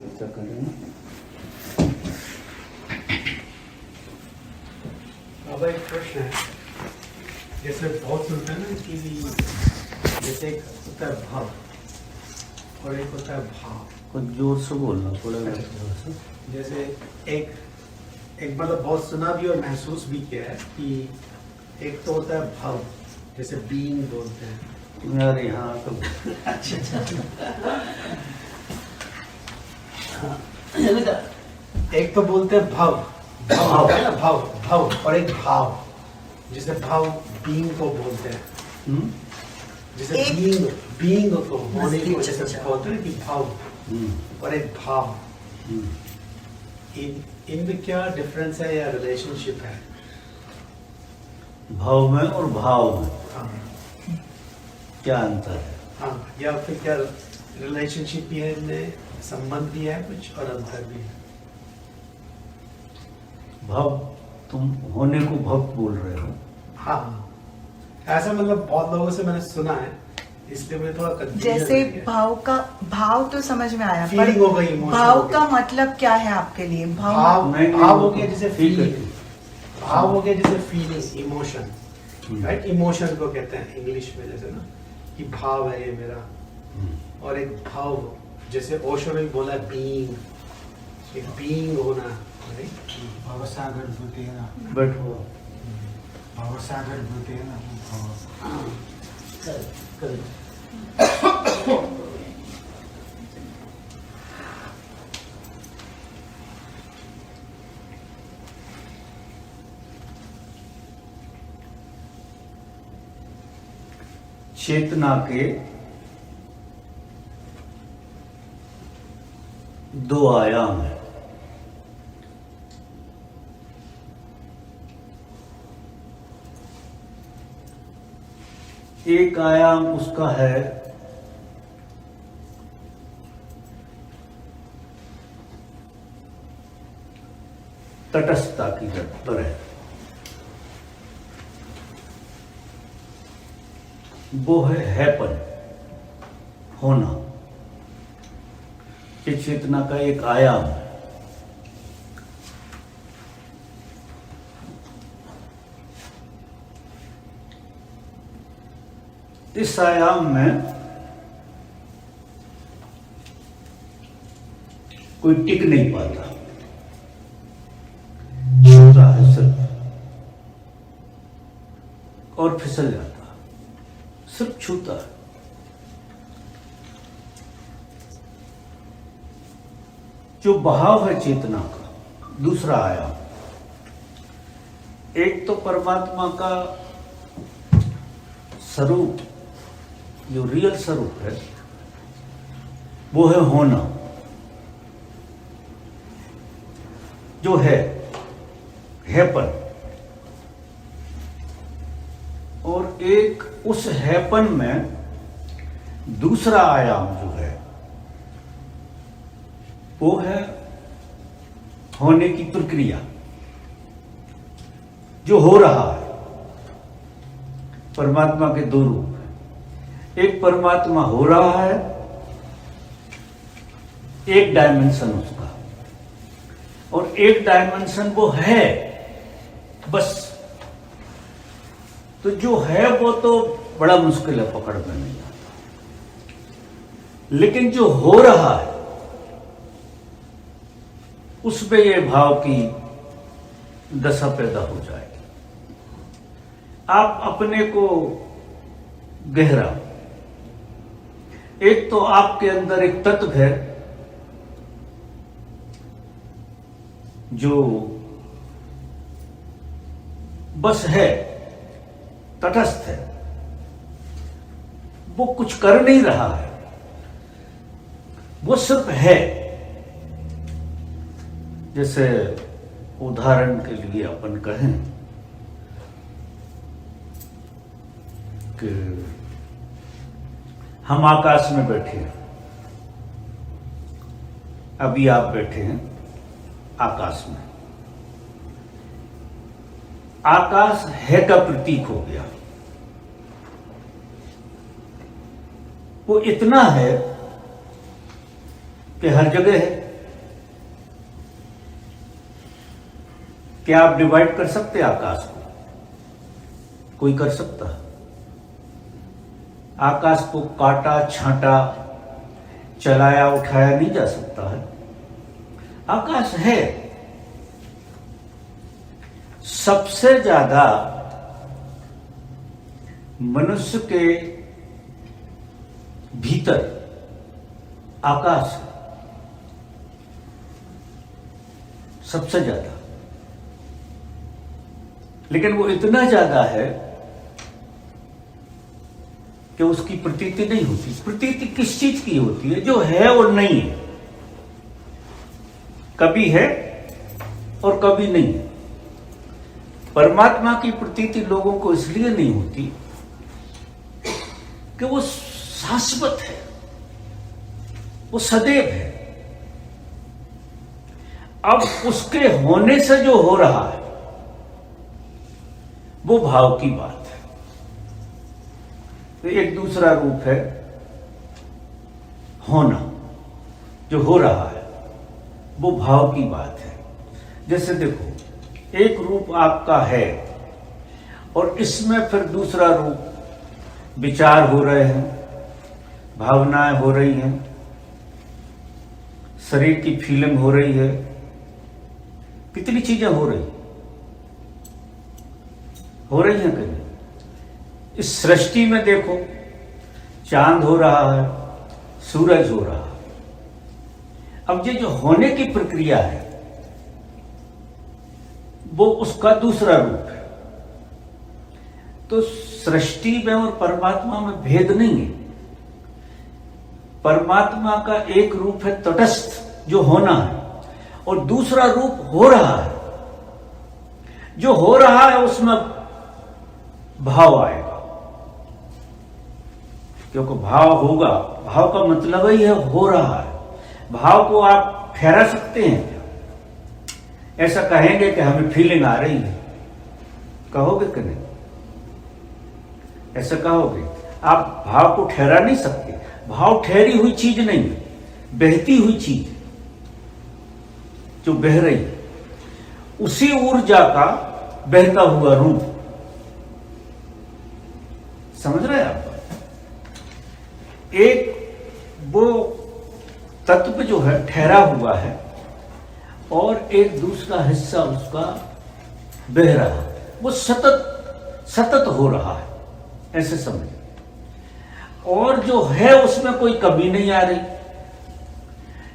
चर्चा कर रहे हैं। अब एक प्रश्न है, जैसे बहुत सुनते हैं ना कि जैसे एक होता है भाव और एक होता है भाव। कुछ जोर से बोलना पड़ेगा थोड़ा सा। जैसे एक मतलब बहुत सुना भी और महसूस भी किया है कि एक तो होता है भाव, जैसे बीइंग बोलते हैं। यार यहाँ तो एक तो बोलते हैं भाव, भाव होता है ना, भाव भाव, और एक भाव, जिसे भाव बीइंग को बोलते हैं। जैसे बीइंग को होने को जैसे बोलते हैं कि भाव, और एक भाव। इनमें क्या डिफरेंस है या रिलेशनशिप है? भाव में और भाव में हाँ क्या अंतर है? हाँ, या फिर क्या रिलेशनशिप भी है, इनमें संबंध भी है कुछ और अंतर भी है? भाव, तुम होने को भक्त बोल रहे हो। हाँ, ऐसा मतलब बहुत लोगों से मैंने सुना है, इसलिए मैं थोड़ा confusion जैसे हो गया। भाव का भाव तो समझ में आया, Feeling हो गई, emotion हो भाव गई। का मतलब क्या है आपके लिए? भाव नहीं, भाव वो हो गया जैसे ठीक है, फीलिंग, भाव हो गया जैसे फीलिंग, इमोशन, हम्म। राइट? इमोशन को कहते हैं इंग्लिश में, जैसे ना कि भाव है ये मेरा, और एक भाव, जैसे ओशो ने बोला बीइंग, एक बीइंग होना, राइट? भवसागर भूतेन बैठो। भवसागर भूतेन भव। चेतना के दो आयाम है। एक आयाम उसका है तटस्थता की तरह, वो है हैपन, होना। ये चेतना का एक आयाम है। इस आयाम में कोई टिक नहीं पाता, छूता है सिर्फ और फिसल जाता, सिर्फ छूता है। जो बहाव है चेतना का दूसरा आयाम, एक तो परमात्मा का स्वरूप, जो रियल स्वरूप है, वो है होना, जो हैपन, और एक उस हैपन में दूसरा आयाम जो है वो है होने की प्रक्रिया, जो हो रहा है। परमात्मा के दो रूप हैं, एक परमात्मा हो रहा है, एक डायमेंशन उसका, और एक डायमेंशन वो है बस। तो जो है वो तो बड़ा मुश्किल है, पकड़ में नहीं आता, लेकिन जो हो रहा है उसमें ये भाव की दशा पैदा हो जाएगी। आप अपने को गहरा, एक तो आपके अंदर एक तत्व है जो बस है, तटस्थ है, वो कुछ कर नहीं रहा है, वो सिर्फ है। जैसे उदाहरण के लिए अपन कहें कि हम आकाश में बैठे हैं, अभी आप बैठे हैं आकाश में, आकाश है का प्रतीक हो गया। वो इतना है कि हर जगह है। क्या आप डिवाइड कर सकते हैं आकाश को? कोई कर सकता है? आकाश को काटा छांटा चलाया उठाया नहीं जा सकता है। आकाश है। सबसे ज्यादा मनुष्य के भीतर आकाश है, सबसे ज्यादा। लेकिन वो इतना ज्यादा है कि उसकी प्रतीति नहीं होती। प्रतीति किस चीज की होती है? जो है और नहीं है, कभी है और कभी नहीं है। परमात्मा की प्रतीति लोगों को इसलिए नहीं होती कि वो शाश्वत है, वो सदैव है। अब उसके होने से जो हो रहा है वो भाव की बात है। तो एक दूसरा रूप है होना, जो हो रहा है वो भाव की बात है। जैसे देखो, एक रूप आपका है और इसमें फिर दूसरा रूप, विचार हो रहे हैं, भावनाएं हो रही हैं, शरीर की फीलिंग हो रही है, कितनी चीजें हो रही हैं कहीं। इस सृष्टि में देखो, चांद हो रहा है, सूरज हो रहा है। अब ये जो होने की प्रक्रिया है वो उसका दूसरा रूप है। तो सृष्टि में और परमात्मा में भेद नहीं है। परमात्मा का एक रूप है तटस्थ, जो होना है, और दूसरा रूप हो रहा है। जो हो रहा है उसमें भाव आएगा, क्योंकि भाव होगा। भाव का मतलब ही है हो रहा है। भाव को आप ठहरा सकते हैं क्या? ऐसा कहेंगे कि हमें फीलिंग आ रही है, कहोगे कि नहीं? ऐसा कहोगे? आप भाव को ठहरा नहीं सकते। भाव ठहरी हुई चीज नहीं है, बहती हुई चीज जो बह रही है, उसी ऊर्जा का बहता हुआ रूप। समझ रहे हैं आप? एक वो तत्व जो है ठहरा हुआ है और एक दूसरा हिस्सा उसका बह रहा है, वो सतत हो रहा है, ऐसे समझ। और जो है उसमें कोई कमी नहीं आ रही।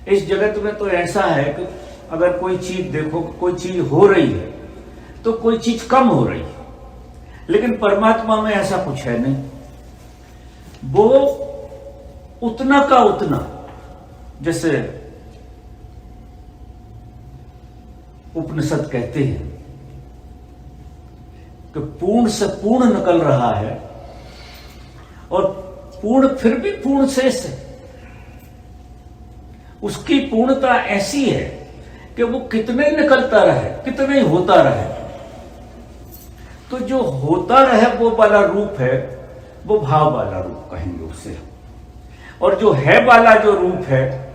इस जगत में तो ऐसा है कि अगर कोई चीज देखो, कोई चीज हो रही है तो कोई चीज कम हो रही है, लेकिन परमात्मा में ऐसा कुछ है नहीं। वो उतना का उतना, जैसे उपनिषद कहते हैं कि पूर्ण से पूर्ण निकल रहा है और पूर्ण फिर भी पूर्ण शेष है। उसकी पूर्णता ऐसी है कि वो कितने निकलता रहे, कितने होता रहे। तो जो होता रहे वो वाला रूप है, वो भाव वाला रूप कहेंगे उसे। और जो है वाला जो रूप है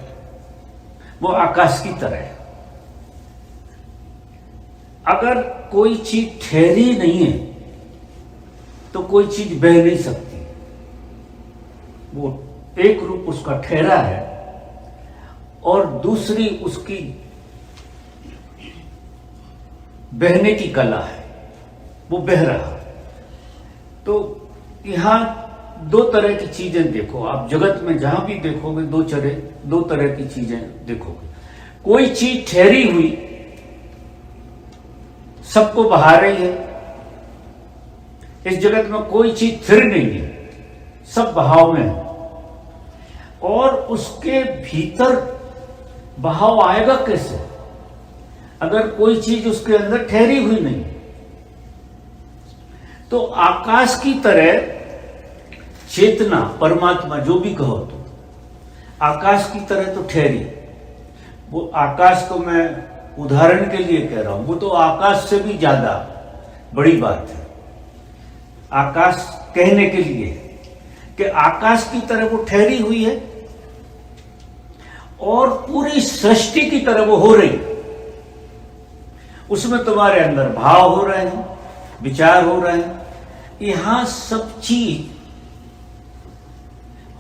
वो आकाश की तरह है। अगर कोई चीज ठहरी नहीं है तो कोई चीज बह नहीं सकती। वो एक रूप उसका ठहरा है और दूसरी उसकी बहने की कला है, वो बह रहा है। तो यहां दो तरह की चीजें देखो आप, जगत में जहां भी देखोगे दो तरह की चीजें देखोगे। कोई चीज ठहरी हुई सबको बहा रही है। इस जगत में कोई चीज स्थिर नहीं है, सब बहाव में है। और उसके भीतर बहाव आएगा कैसे अगर कोई चीज उसके अंदर ठहरी हुई नहीं? तो आकाश की तरह चेतना, परमात्मा जो भी कहो तो, आकाश की तरह तो ठहरी। वो आकाश को मैं उदाहरण के लिए कह रहा हूं, वो तो आकाश से भी ज्यादा बड़ी बात है। आकाश कहने के लिए कि आकाश की तरह वो ठहरी हुई है और पूरी सृष्टि की तरह वो हो रही। उसमें तुम्हारे अंदर भाव हो रहे हैं, विचार हो रहे हैं, यहां सब चीज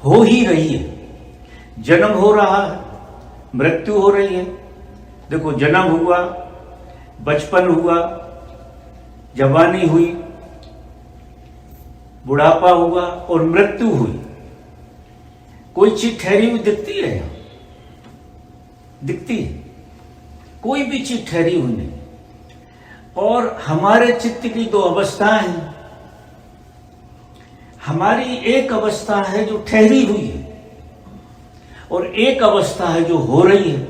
हो ही रही है। जन्म हो रहा है, मृत्यु हो रही है। देखो, जन्म हुआ, बचपन हुआ, जवानी हुई, बुढ़ापा हुआ और मृत्यु हुई। कोई चीज ठहरी हुई दिखती है? दिखती है? कोई भी चीज ठहरी हुई नहीं। और हमारे चित्त की दो अवस्थाएं हैं। हमारी एक अवस्था है जो ठहरी हुई है और एक अवस्था है जो हो रही है।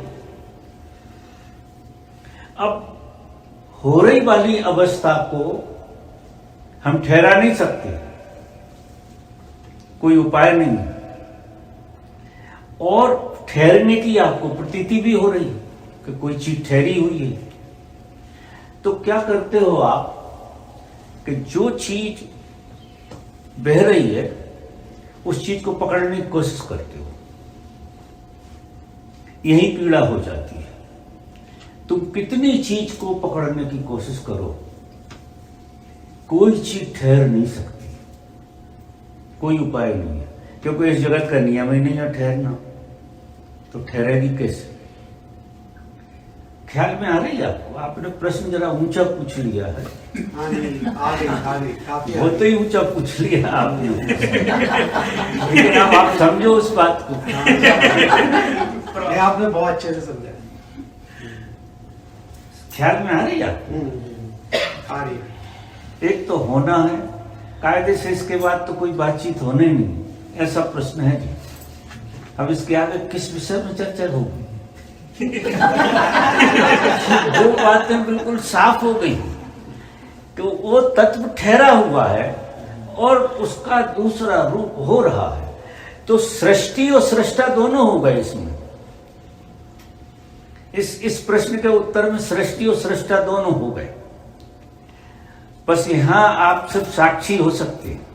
अब हो रही वाली अवस्था को हम ठहरा नहीं सकते, कोई उपाय नहीं है। और ठहरने की आपको प्रतीति भी हो रही है कि कोई चीज ठहरी हुई है। तो क्या करते हो आप कि जो चीज बह रही है उस चीज को पकड़ने की कोशिश करते हो, यही पीड़ा हो जाती है। तुम कितनी चीज को पकड़ने की कोशिश करो, कोई चीज ठहर नहीं सकती, कोई उपाय नहीं है, क्योंकि इस जगत का नियम ही नहीं है ठहरना। तो ठहरेगी कैसे? ख्याल में आ रही है आपको? आपने प्रश्न जरा ऊंचा पूछ लिया है। हाँ नहीं, आ गई काफी आ बहुत ही ऊंचा पूछ लिया आपने। लेकिन अब आप समझो उस बात को। नहीं, आपने बहुत अच्छे से समझा। ख्याल में आ रही है आपको? आ रही है। एक तो होना है कायदे से, इसके बाद तो कोई बातचीत होने नहीं, ऐसा प्रश्न है जी। अब इसके आगे किस विषय में चर्चा होगी? दो बातें बिल्कुल साफ हो गई कि वो तत्व ठहरा हुआ है और उसका दूसरा रूप हो रहा है। तो सृष्टि और सृष्टा दोनों हो गए इसमें। इस प्रश्न के उत्तर में सृष्टि और सृष्टा दोनों हो गए। बस यहां आप सिर्फ साक्षी हो सकते हैं,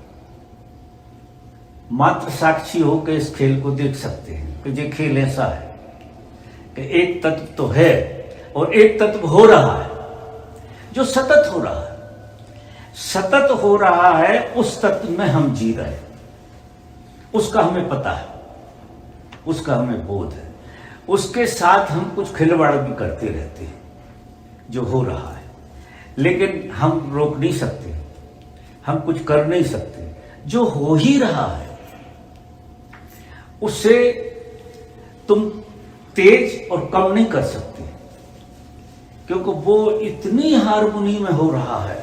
मात्र साक्षी होकर इस खेल को देख सकते हैं कि ये खेल ऐसा है कि एक तत्व तो है और एक तत्व हो रहा है जो सतत हो रहा है। सतत हो रहा है, उस तत्व में हम जी रहे हैं, उसका हमें पता है, उसका हमें बोध है। उसके साथ हम कुछ खिलवाड़ भी करते रहते हैं जो हो रहा है, लेकिन हम रोक नहीं सकते, हम कुछ कर नहीं सकते। जो हो ही रहा है उससे तुम तेज और कम नहीं कर सकते, क्योंकि वो इतनी हार्मोनी में हो रहा है,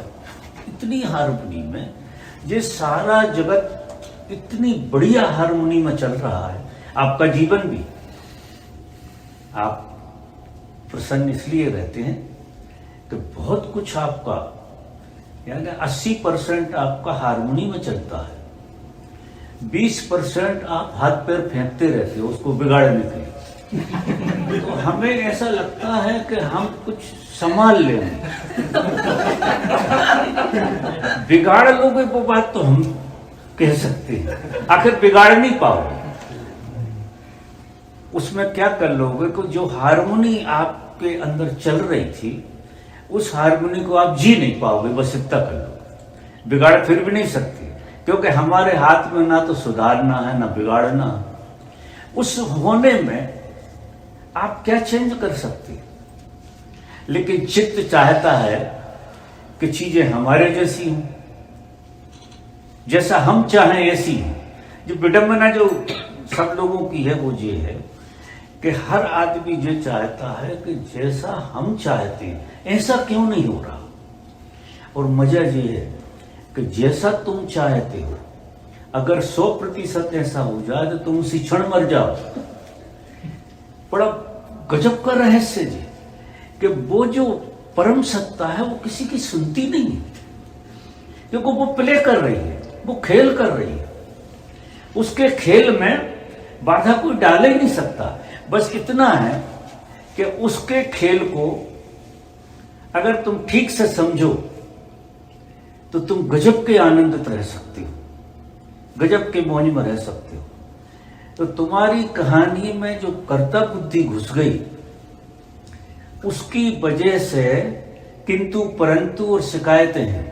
इतनी हार्मोनी में, ये सारा जगत इतनी बढ़िया हार्मोनी में चल रहा है। आपका जीवन भी, आप प्रसन्न इसलिए रहते हैं कि बहुत कुछ आपका, यानी 80% आपका हार्मोनी में चलता है, 20% आप हाथ पैर फेंकते रहते हो उसको बिगाड़ने के लिए। तो हमें ऐसा लगता है कि हम कुछ संभाल लें। बिगाड़ लोगे वो बात तो हम कह सकते हैं, आखिर बिगाड़ नहीं पाओगे। उसमें क्या कर लोगे कि जो हार्मोनी आपके अंदर चल रही थी उस हार्मोनी को आप जी नहीं पाओगे, बस इतना कर लोगे। बिगाड़ फिर भी नहीं सकते, क्योंकि हमारे हाथ में ना तो सुधारना है ना बिगाड़ना। उस होने में आप क्या चेंज कर सकते हैं? लेकिन चित्त चाहता है कि चीजें हमारे जैसी हों, जैसा हम चाहें ऐसी हो। जो विडंबना जो सब लोगों की है वो ये है कि हर आदमी ये चाहता है कि जैसा हम चाहते हैं ऐसा क्यों नहीं हो रहा। और मजा ये है कि जैसा तुम चाहते हो अगर 100% ऐसा हो जाए तो तुम उसी क्षण मर जाओ। बड़ा गजब का रहस्य जी कि वो जो परम सत्ता है वो किसी की सुनती नहीं है, क्योंकि वो प्ले कर रही है, वो खेल कर रही है। उसके खेल में बाधा कोई डाल ही नहीं सकता। बस इतना है कि उसके खेल को अगर तुम ठीक से समझो तो तुम गजब के आनंदित रह सकते हो, गजब के मौज में रह सकते हो। तो तुम्हारी कहानी में जो कर्ता बुद्धि घुस गई उसकी वजह से किंतु परंतु और शिकायतें हैं।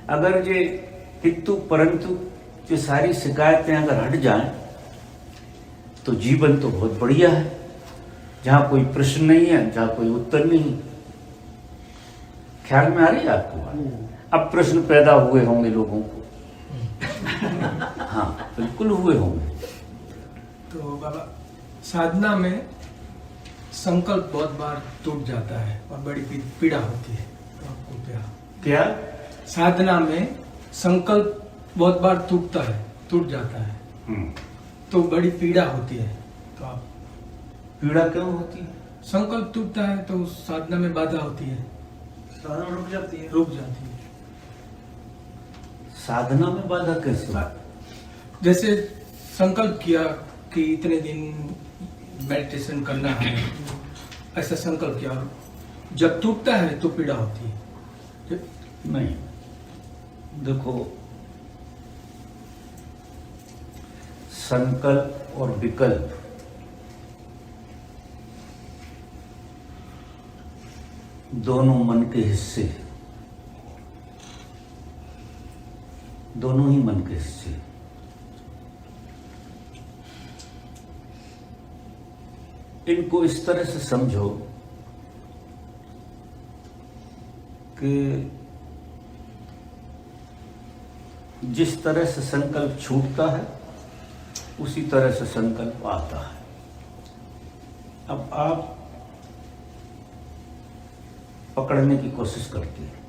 अगर ये किंतु परंतु जो सारी शिकायतें अगर हट जाएं तो जीवन तो बहुत बढ़िया है, जहां कोई प्रश्न नहीं है, जहां कोई उत्तर नहीं। ख्याल में आ रही है आपको बात? अब प्रश्न पैदा हुए होंगे लोगों को। हाँ बिल्कुल हुए होंगे। तो बाबा, साधना में संकल्प बहुत बार टूट जाता है और बड़ी पीड़ा होती है, तो आपको क्या? साधना में संकल्प बहुत बार टूट जाता है, तो बड़ी पीड़ा होती है, तो आप? पीड़ा क्यों होती है? संकल्प टूटता है तो साधना में बाधा होती है, साधना रुक जाती है। साधना में बाधा कैसे? जैसे संकल्प किया कि इतने दिन मेडिटेशन करना है, ऐसा संकल्प किया, और जब टूटता है तो पीड़ा होती है। नहीं, देखो, संकल्प और विकल्प दोनों मन के हिस्से, दोनों ही मन के हिस्से। इनको इस तरह से समझो कि जिस तरह से संकल्प छूटता है उसी तरह से संकल्प आता है। अब आप पकड़ने की कोशिश करते हैं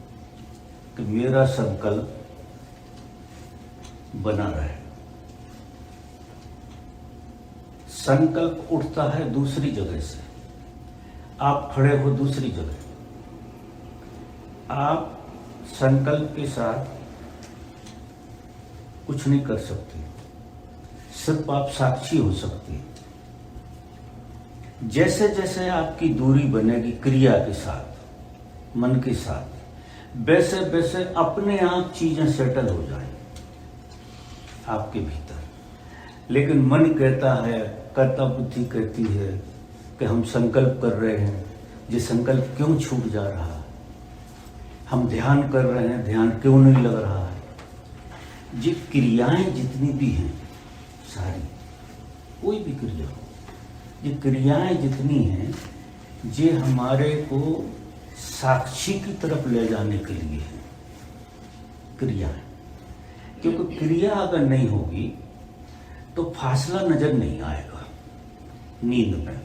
कि मेरा संकल्प बना रहे। संकल्प उठता है दूसरी जगह से, आप खड़े हो दूसरी जगह। आप संकल्प के साथ कुछ नहीं कर सकते, सिर्फ आप साक्षी हो सकते हैं। जैसे जैसे आपकी दूरी बनेगी क्रिया के साथ, मन के साथ, वैसे वैसे अपने आप चीजें सेटल हो जाएं आपके भीतर। लेकिन मन कहता है, कर्ता बुद्धि कहती है कि हम संकल्प कर रहे हैं, ये संकल्प क्यों छूट जा रहा है? हम ध्यान कर रहे हैं, ध्यान क्यों नहीं लग रहा है? ये क्रियाएं जितनी भी हैं सारी, कोई भी क्रिया हो, ये क्रियाएं जितनी हैं, ये हमारे को साक्षी की तरफ ले जाने के लिए है क्रियाएं। क्योंकि क्रिया अगर नहीं होगी तो फासला नजर नहीं आएगा नींद में।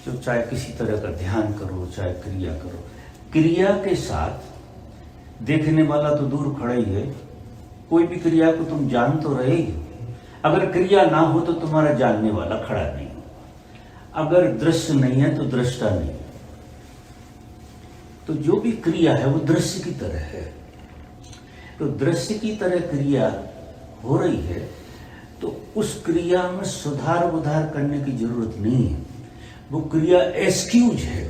जो चाहे किसी तरह का ध्यान करो, चाहे क्रिया करो, क्रिया के साथ देखने वाला तो दूर खड़ा ही है। कोई भी क्रिया को तुम जान तो रहे ही, अगर क्रिया ना हो तो तुम्हारा जानने वाला खड़ा नहीं हो। अगर दृश्य नहीं है तो दृष्टा नहीं। तो जो भी क्रिया है वो दृश्य की तरह है। तो दृश्य की तरह क्रिया हो रही है तो उस क्रिया में सुधार उधार करने की जरूरत नहीं है। वो क्रिया एक्सक्यूज है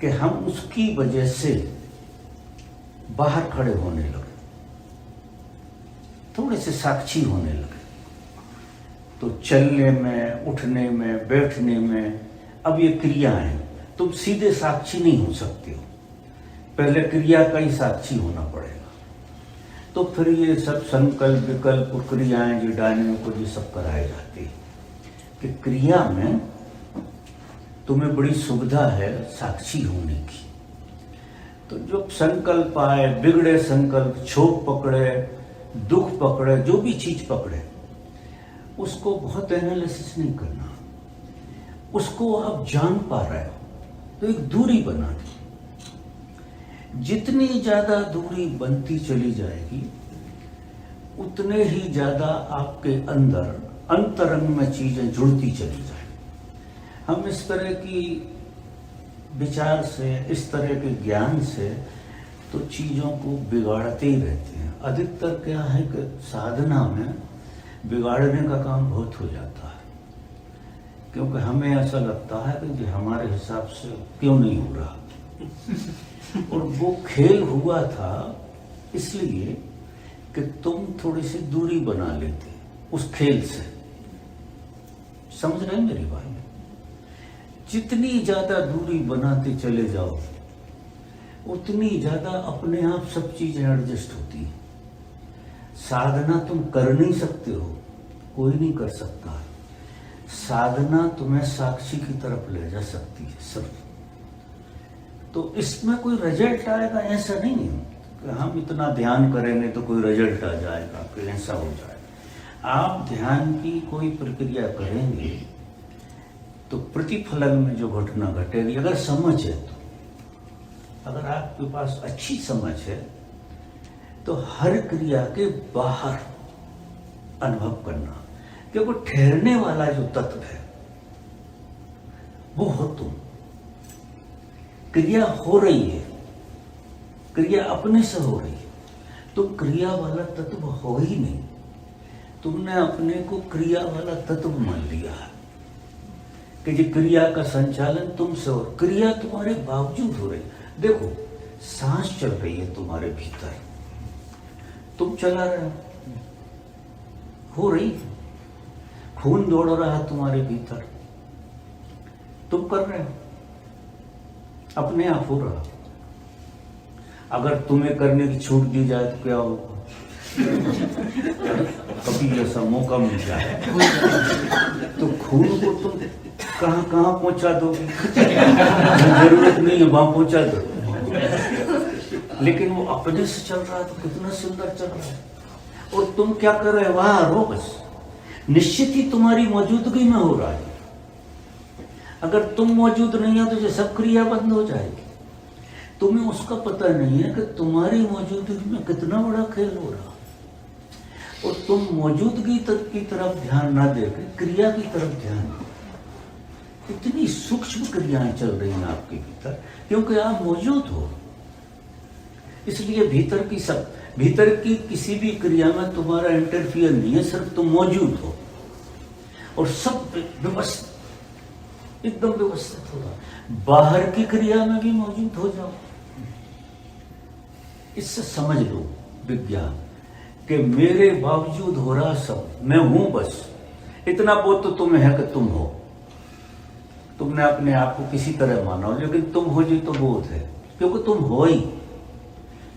कि हम उसकी वजह से बाहर खड़े होने लगे, थोड़े से साक्षी होने लगे। तो चलने में, उठने में, बैठने में अब ये क्रिया है, तुम सीधे साक्षी नहीं हो सकते हो, पहले क्रिया का ही साक्षी होना पड़ेगा। तो फिर ये सब संकल्प विकल्प और क्रियाएं जो डायने को ये सब कराए जाते हैं कि क्रिया में तुम्हें बड़ी सुविधा है साक्षी होने की। तो जो संकल्प आए, बिगड़े संकल्प, क्षोभ पकड़े, दुख पकड़े, जो भी चीज पकड़े, उसको बहुत एनालिसिस नहीं करना, उसको आप जान पा रहे हो तो एक दूरी बना दी। जितनी ज्यादा दूरी बनती चली जाएगी उतने ही ज्यादा आपके अंदर अंतरंग में चीजें जुड़ती चली जाएगी। हम इस तरह की विचार से, इस तरह के ज्ञान से तो चीजों को बिगाड़ते ही रहते हैं। अधिकतर क्या है कि साधना में बिगाड़ने का काम बहुत हो जाता है, क्योंकि हमें ऐसा लगता है कि हमारे हिसाब से क्यों नहीं हो रहा। और वो खेल हुआ था इसलिए कि तुम थोड़ी सी दूरी बना लेते उस खेल से। समझ रहे हैं मेरी बात? जितनी ज्यादा दूरी बनाते चले जाओ उतनी ज्यादा अपने आप सब चीजें एडजस्ट होती है। साधना तुम कर नहीं सकते हो, कोई नहीं कर सकता। साधना तुम्हें साक्षी की तरफ ले जा सकती है सिर्फ। तो इसमें कोई रिजल्ट आएगा ऐसा नहीं है कि हम इतना ध्यान करेंगे तो कोई रिजल्ट आ जाएगा, कोई ऐसा हो जाएगा। आप ध्यान की कोई प्रक्रिया करेंगे तो प्रतिफलन में जो घटना घटेगी, अगर समझ है तो, अगर आपके पास अच्छी समझ है तो हर क्रिया के बाहर अनुभव करना, क्योंकि ठहरने वाला जो तत्व है वो हो तुम। क्रिया हो रही है, क्रिया अपने से हो रही है, तुम क्रिया वाला तत्व हो ही नहीं। तुमने अपने को क्रिया वाला तत्व मान लिया है कि ये क्रिया का संचालन तुमसे हो, क्रिया तुम्हारे बावजूद हो रही है। देखो, सांस चल रही है तुम्हारे भीतर, तुम चला रहे हो रही है। खून दौड़ रहा है तुम्हारे भीतर, तुम कर रहे हो, अपने आप हो रहा। अगर तुम्हें करने की छूट दी जाए तो क्या होगा? कभी ऐसा मौका मिल जाए तो खून को तुम कहां कहां पहुंचा दोगे? जरूरत नहीं है वहां पहुंचा दो, लेकिन वो अपने से चल रहा है तो कितना सुंदर चल रहा है। और तुम क्या कर रहे हो? वहां रहो बस। निश्चित ही तुम्हारी मौजूदगी में हो रहा है। अगर तुम मौजूद नहीं हो तो ये सब क्रिया बंद हो जाएगी। तुम्हें उसका पता नहीं है कि तुम्हारी मौजूदगी में कितना बड़ा खेल हो रहा। और तुम मौजूदगी तक की तरफ ध्यान ना देकर क्रिया की तरफ ध्यान दो। इतनी सूक्ष्म क्रियाएं चल रही हैं आपके भीतर, क्योंकि आप मौजूद हो। इसलिए भीतर की किसी भी क्रिया में तुम्हारा इंटरफियर नहीं है, सिर्फ तुम मौजूद हो और सब व्यवस्थित, एकदम व्यवस्थित हो रहा। बाहर की क्रिया में भी मौजूद हो जाओ। इससे समझ लो विज्ञान कि मेरे बावजूद हो रहा सब, मैं हूं बस। इतना बोध तो तुम्हें है कि तुम हो। तुमने अपने आप को किसी तरह माना हो, लेकिन तुम हो जी तो बोध है, क्योंकि तुम हो ही।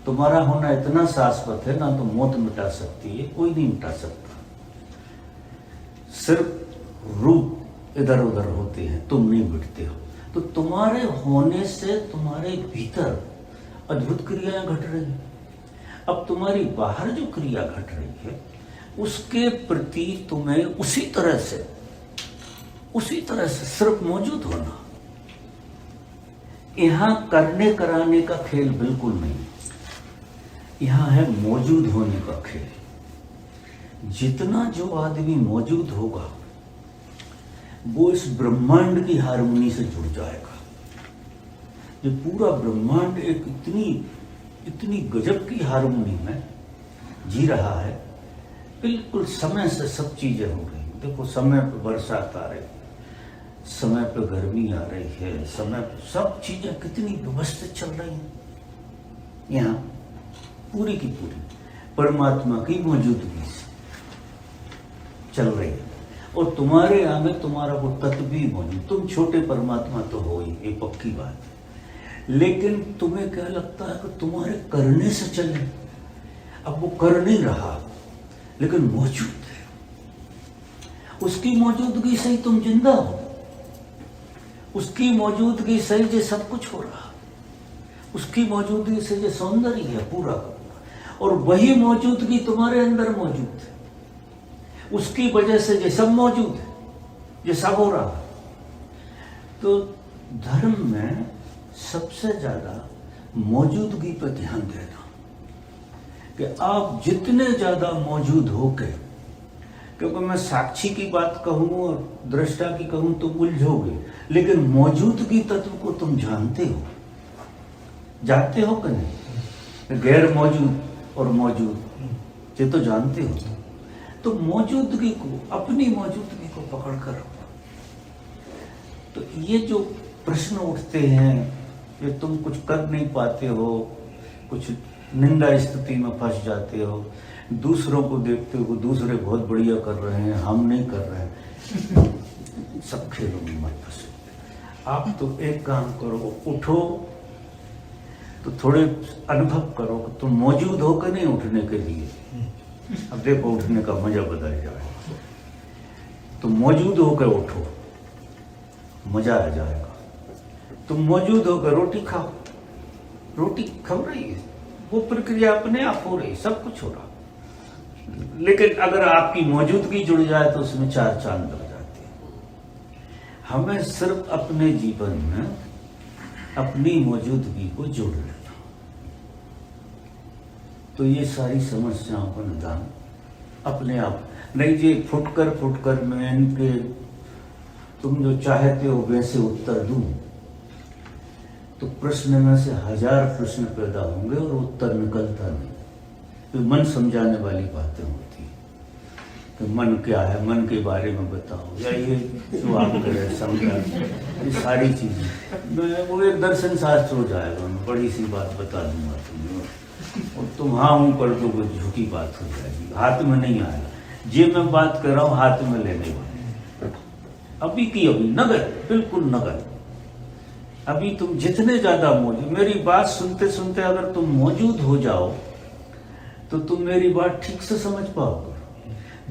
तुम्हारा होना इतना शाश्वत है, ना तो मौत मिटा सकती है, कोई नहीं मिटा सकता। सिर्फ रूप इधर उधर होते हैं, तुम नहीं मिटते हो। तो तुम्हारे होने से तुम्हारे भीतर अद्भुत क्रियाएं घट रही हैं। अब तुम्हारी बाहर जो क्रिया घट रही है उसके प्रति तुम्हें उसी तरह से सिर्फ मौजूद होना। यहां करने कराने का खेल बिल्कुल नहीं, यहां है मौजूद होने का खेल। जितना जो आदमी मौजूद होगा वो इस ब्रह्मांड की हारमोनी से जुड़ जाएगा। ये पूरा ब्रह्मांड एक इतनी गजब की हारमोनी में जी रहा है। बिल्कुल समय से सब चीजें हो रही। देखो, समय पे बरसात आ रही, समय पे गर्मी आ रही है, समय पे सब चीजें कितनी व्यवस्थित चल रही हैं। यहाँ पूरी की पूरी परमात्मा की मौजूदगी से चल रही है। और तुम्हारे यहाँ में तुम्हारा वो तत्व भी मौजूद। तुम छोटे परमात्मा तो हो ही, ये पक्की बात है। लेकिन तुम्हें क्या लगता है कि तुम्हारे करने से चले? अब वो कर नहीं रहा, लेकिन मौजूद है। उसकी मौजूदगी से ही तुम जिंदा हो। उसकी मौजूदगी से ही ये सब कुछ हो रहा। उसकी मौजूदगी से ये सौंदर्य है पूरा का पूरा। और वही मौजूदगी तुम्हारे अंदर मौजूद है। उसकी वजह से ये सब मौजूद है, ये सब हो रहा। तो धर्म में सबसे ज्यादा मौजूदगी पर ध्यान देना कि आप जितने ज्यादा मौजूद होके, क्योंकि मैं साक्षी की बात कहूं और दृष्टा की कहूं तो उलझोगे, लेकिन मौजूदगी तत्व को तुम जानते हो कि नहीं? गैर मौजूद और मौजूद ये तो जानते हो। तो मौजूदगी को, अपनी मौजूदगी को पकड़ कर रखो। तो ये जो प्रश्न उठते हैं, ये तुम कुछ कर नहीं पाते हो, कुछ निंदा स्थिति में फंस जाते हो, दूसरों को देखते हो, दूसरे बहुत बढ़िया कर रहे हैं, हम नहीं कर रहे हैं। सब खेलों में मत फंसो। आप तो एक काम करो, उठो तो थोड़े अनुभव करो कि तुम मौजूद हो कि नहीं उठने के लिए। अब देखो उठने का मजा बदल जाएगा। तुम मौजूद होकर उठो, मजा आ जाएगा। तुम मौजूद होकर रोटी खाओ, रोटी खा रही है, वो प्रक्रिया अपने आप हो रही, सब कुछ हो रहा। लेकिन अगर आपकी मौजूदगी जुड़ जाए तो उसमें 4 चांद लग जाते हैं। हमें सिर्फ अपने जीवन में अपनी मौजूदगी को जोड़ लेना, तो ये सारी समस्याओं का निदान अपने आप। नहीं जी फुटकर मैं इनके तुम जो चाहते हो वैसे उत्तर दूं, तो प्रश्न में से 1000 प्रश्न पैदा होंगे और उत्तर निकलता नहीं। तो मन समझाने वाली बातें होती हैं कि मन क्या है, मन के बारे में बताओ, या ये जो आप करें समझा, ये सारी चीजें मैं वो एक दर्शन शास्त्र हो जाएगा। मैं बड़ी सी बात बता दूंगा तुम्हें और तुम हाँ हूँ कर दो, झूठी बात हो जाएगी, हाथ में नहीं आएगा। जे मैं बात कर रहा हूँ हाथ में लेने वाली, अभी की अभी नगर, बिल्कुल नगर। अभी तुम जितने ज्यादा मौजूद, मेरी बात सुनते सुनते अगर तुम मौजूद हो जाओ तो तुम मेरी बात ठीक से समझ पाओगे।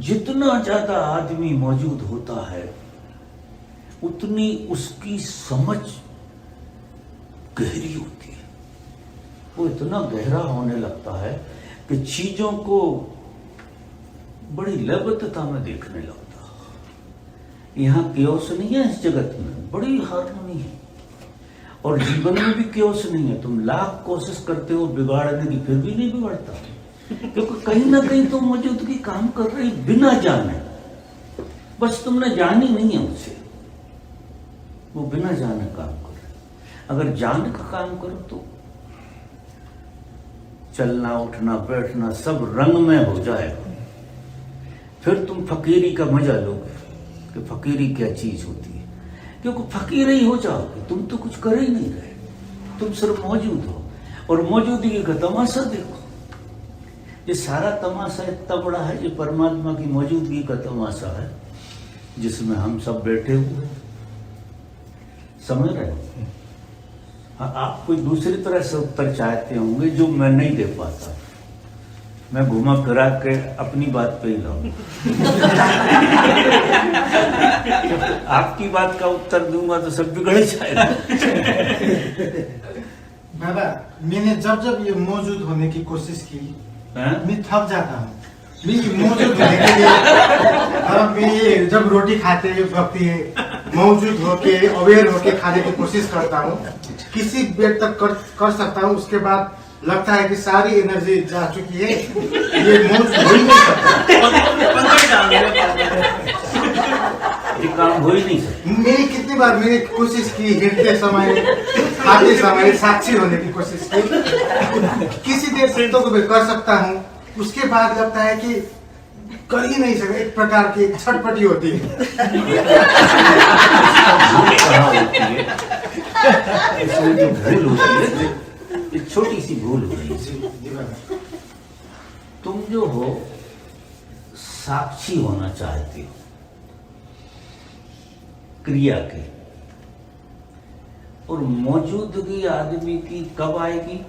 जितना ज्यादा आदमी मौजूद होता है उतनी उसकी समझ गहरी होती है। वो इतना गहरा होने लगता है कि चीजों को बड़ी लयबद्धता में देखने लगता है। यहाँ क्योस नहीं है, इस जगत में बड़ी हार्मोनी है, और जीवन में भी क्योस नहीं है। तुम लाख कोशिश करते हो बिगाड़ने की, फिर भी नहीं बिगड़ता, क्योंकि कहीं ना कहीं तो मौजूदगी काम कर रही बिना जाने। बस तुमने जानी नहीं है उसे, वो बिना जाने काम कर रहे। अगर जान का काम करो तो चलना उठना बैठना सब रंग में हो जाएगा। फिर तुम फकीरी का मजा लोगे कि फकीरी क्या चीज होती है, क्योंकि फकीर ही हो जाओगे। तुम तो कुछ कर ही नहीं रहे, तुम सिर्फ मौजूद हो, और मौजूदगी का तमाशा देखो। ये सारा तमाशा इतना बड़ा है, ये परमात्मा की मौजूदगी का तमाशा है जिसमें हम सब बैठे हुए समझ रहे हो। हाँ, आप कोई दूसरी तरह से उत्तर चाहते होंगे जो मैं नहीं दे पाता। मैं घुमा फिरा के अपनी बात पे ही लाऊंगा। आपकी बात का उत्तर दूंगा तो सब बिगड़ जाएगा। बाबा, मैंने जब ये मौजूद होने की कोशिश की, मैं थक जाता हूँ। मैं मौजूद होने के लिए अब मैं जब रोटी खाते वक्त मौजूद होके अवेयर होके खाने की कोशिश करता हूँ, किसी देर तक कर सकता हूँ। उसके बाद लगता है कि सारी एनर्जी जा चुकी है, ये मौजूद हो ही नहीं सकता, ये काम हो ही नहीं सकता। मैंने कितनी बार मैंने कोशिश की, हिलते समय खाते समय साक्षी होने की कोशिश की, किसी देर तक तो मैं कर सकता हूँ। उसके बाद लगता है कि कर ही नहीं सकता, एक प्रकार की छटपटी होती है। इसमें जो भूल होती है, एक छोटी सी भूल होती है। तुम जो हो साक्षी होना चाहते हो क्रिया के, और मौजूदगी आदमी की कब आएगी?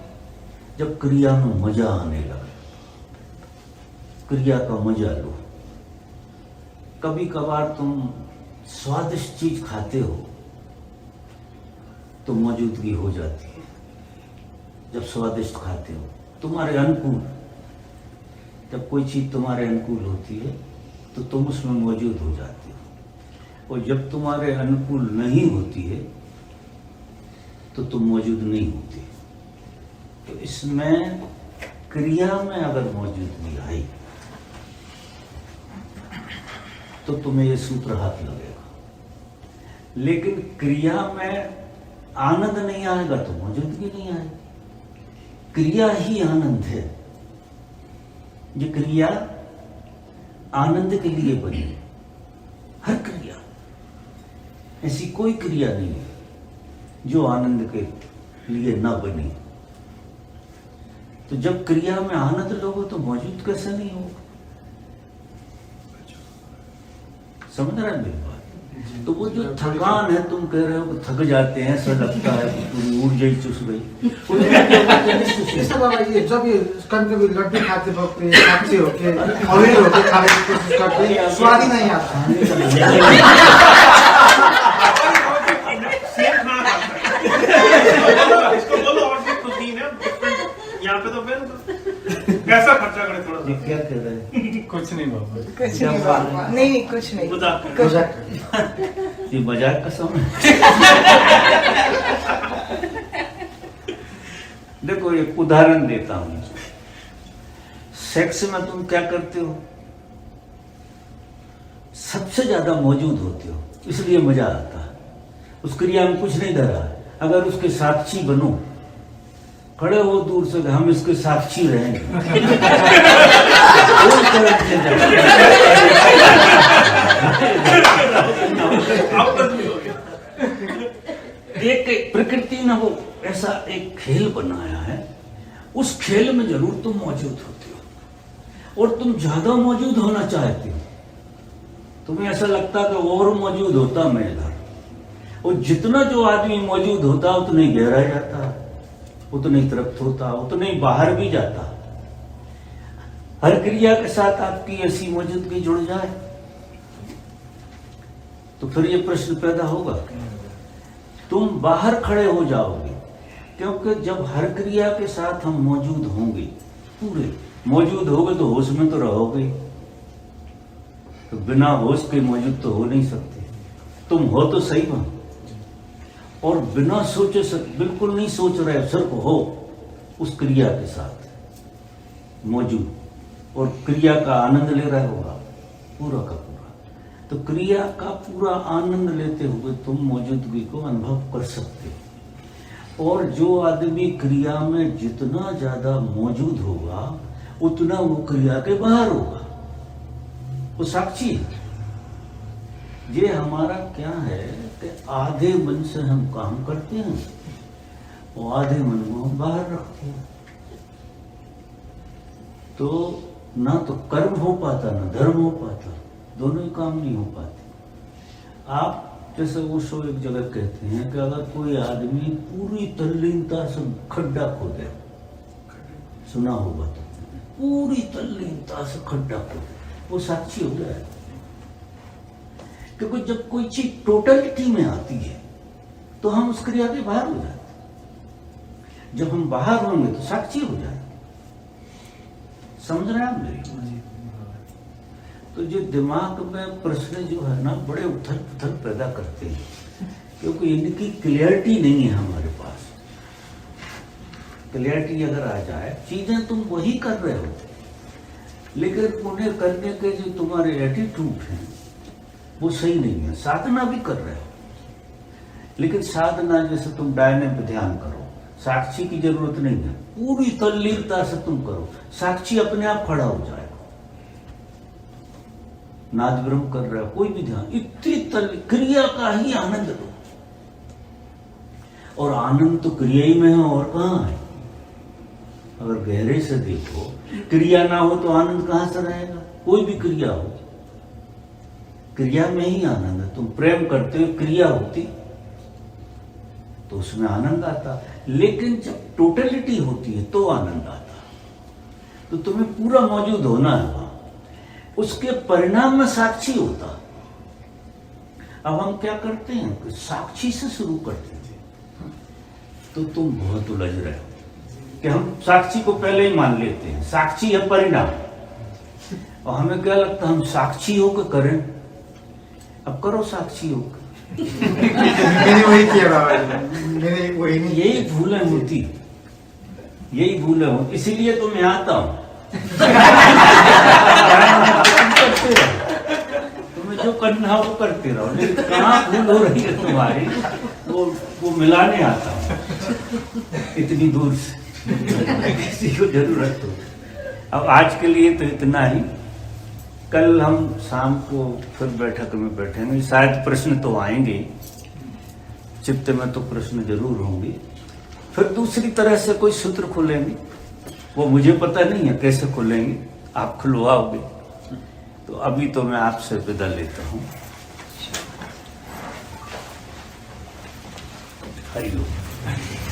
जब क्रिया में मजा आने लगे। क्रिया का मजा लो। कभी कभार तुम स्वादिष्ट चीज खाते हो तो मौजूदगी हो जाती है। जब स्वादिष्ट खाते हो तुम्हारे अनुकूल, जब कोई चीज तुम्हारे अनुकूल होती है तो तुम उसमें मौजूद हो जाते हो, और जब तुम्हारे अनुकूल नहीं होती है तो तुम मौजूद नहीं होते। तो इसमें क्रिया में अगर मौजूदगी आई तो तुम्हें ये सूत्र हाथ लगेगा। लेकिन क्रिया में आनंद नहीं आएगा तो मौजूदगी नहीं आएगी। क्रिया ही आनंद है। ये क्रिया आनंद के लिए बनी है। हर क्रिया, ऐसी कोई क्रिया नहीं है जो आनंद के लिए ना बनी। तो जब क्रिया में आनंद लोगे तो मौजूद कैसे नहीं होगा? समझ रहे हैं मेरी बात? तो वो जो थकान है, तुम कह रहे हो कि थक जाते हैं, ऐसा लगता है कि पूरी ऊर्जा ही चुस गई, उसमें क्या ऊर्जा नहीं चुसी? जैसे बाबा ये जब ये कभी कभी लड्डू खाते वक्त ये साक्षी होके अवेयर होके खाने की कोशिश करते हैं, स्वाद ही नहीं आता। इसको बोलो और भी कुजीन है डिफरेंट। यहाँ पे तो बिल्कुल कैसा खर्चा करे थोड़ा ये सा। क्या कह रहे हैं? कुछ नहीं बाबा। कुछ नहीं बाबा, नहीं कुछ नहीं, मजाक कर कुछ ये मजाक का समय। देखो एक उदाहरण देता हूं। सेक्स में तुम क्या करते हो? सबसे ज्यादा मौजूद होते हो, इसलिए मजा आता है। उस क्रिया में कुछ नहीं धरा। अगर उसके साक्षी बनो, खड़े हो दूर से, हम इसके साक्षी रहेंगे, कोई फर्क नहीं पड़ता। एक प्रकृति ने वो ऐसा एक खेल बनाया है, उस खेल में जरूर तुम मौजूद होते हो और तुम ज्यादा मौजूद होना चाहते हो। तुम्हें ऐसा लगता कि और मौजूद होता मैं इधर, और जितना जो आदमी मौजूद होता उतना ही गहरा जाता, उतना ही तृप्त होता, उतना ही बाहर भी जाता। हर क्रिया के साथ आपकी ऐसी मौजूदगी जुड़ जाए तो फिर ये प्रश्न पैदा होगा, तुम बाहर खड़े हो जाओगे। क्योंकि जब हर क्रिया के साथ हम मौजूद होंगे, पूरे मौजूद होगे तो होश में तो रहोगे, तो बिना होश के मौजूद तो हो नहीं सकते। तुम हो तो सही वहां, और बिना सोचे बिल्कुल नहीं सोच रहे, सिर्फ हो उस क्रिया के साथ मौजूद और क्रिया का आनंद ले रहे होगा पूरा का पूरा। तो क्रिया का पूरा आनंद लेते हुए तुम मौजूदगी को अनुभव कर सकते हो। और जो आदमी क्रिया में जितना ज्यादा मौजूद होगा उतना वो क्रिया के बाहर होगा, वो साक्षी है। ये हमारा क्या है कि आधे मन से हम काम करते हैं और आधे मन को हम बाहर रखते हैं, तो ना तो कर्म हो पाता ना धर्म हो पाता, दोनों ही काम नहीं हो पाते। आप जैसे वो शो एक जगह कहते हैं कि अगर कोई आदमी पूरी तल्लीनता से खड्डा खोदे, सुना होगा तो, पूरी तल्लीनता से खड्डा खोदे, वो साक्षी हो जाए। क्योंकि जब कोई चीज टोटलिटी में आती है तो हम उस क्रिया के बाहर हो जाते। जब हम बाहर होंगे तो साक्षी हो जाए। समझ रहे हैं आप मेरी? तो जो दिमाग में प्रश्न जो है ना, बड़े उथल पुथल पैदा करते हैं, क्योंकि इनकी क्लियरिटी नहीं है हमारे पास। क्लियरिटी अगर आ जाए, चीजें तुम वही कर रहे हो, लेकिन उन्हें करने के जो तुम्हारे एटीट्यूड हैं वो सही नहीं है। साधना भी कर रहे हो, लेकिन साधना जैसे तुम डायने पे ध्यान करो, साक्षी की जरूरत नहीं है, पूरी तल्लीनता से तुम करो, साक्षी अपने आप खड़ा हो जाएगा। नाद ब्रह्म कर रहे हो, कोई भी ध्यान, इतनी क्रिया का ही आनंद लो। और आनंद तो क्रिया ही में है, और कहां है? अगर गहरे से देखो, क्रिया ना हो तो आनंद कहां से रहेगा? कोई भी क्रिया हो, क्रिया में ही आनंद है। तुम प्रेम करते हो, क्रिया होती तो उसमें आनंद आता, लेकिन जब टोटलिटी होती है तो आनंद आता। तो तुम्हें पूरा मौजूद होना है वहां, उसके परिणाम में साक्षी होता। अब हम क्या करते हैं कि साक्षी से शुरू करते हैं, तो तुम बहुत उलझ रहे हो कि हम साक्षी को पहले ही मान लेते हैं, साक्षी है परिणाम, और हमें क्या लगता है हम साक्षी होकर करें। अब करो साक्षी होकर। मैंने वही किया बाबा जी, मैंने वही नहीं। यही भूलें होती, यही भूलें हो, इसीलिए तो मैं आता हूं। करते रहो, तुम्हें जो करना हो वो करते रहो, लेकिन कहाँ भूल हो रही है तुम्हारी वो मिलाने आता हूं इतनी दूर से। किसी को जरूरत हो। अब आज के लिए तो इतना ही। कल हम शाम को फिर बैठक में बैठेंगे, शायद प्रश्न तो आएंगे, चित्त में तो प्रश्न जरूर होंगे। फिर दूसरी तरह से कोई सूत्र खुलेंगे, वो मुझे पता नहीं है कैसे खुलेंगे, आप खुलवाओगे। तो अभी तो मैं आपसे विदा लेता हूँ। हरिओम।